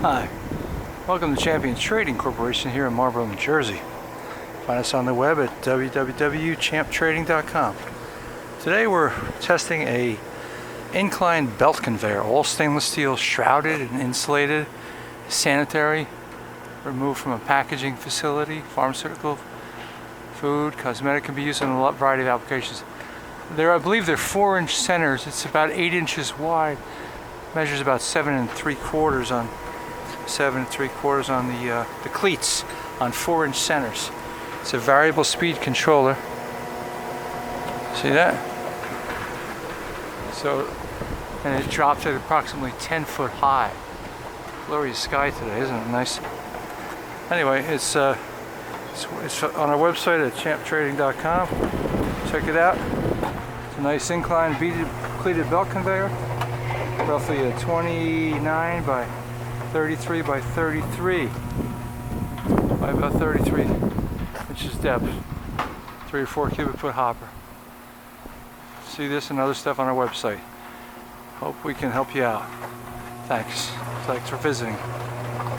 Hi, welcome to Champions Trading Corporation here in Marlborough, New Jersey. Find us on the web at www.champtrading.com. Today we're testing a inclined belt conveyor, all stainless steel, shrouded and insulated, sanitary, removed from a packaging facility, pharmaceutical, food, cosmetic, can be used in a variety of applications. I believe they're 4-inch centers. It's about 8 inches wide, measures about 7 3/4 on the cleats on 4-inch centers. It's a variable speed controller. See that? So, and it drops at approximately 10 foot high. Glorious sky today, isn't it nice? Anyway, it's on our website at champtrading.com. Check it out. It's a nice inclined beaded cleated belt conveyor, roughly a 29 by 33 by 33 by about 33 inches depth, 3 or 4 cubic foot hopper. See this and other stuff on our website. Hope we can help you out. Thanks for visiting.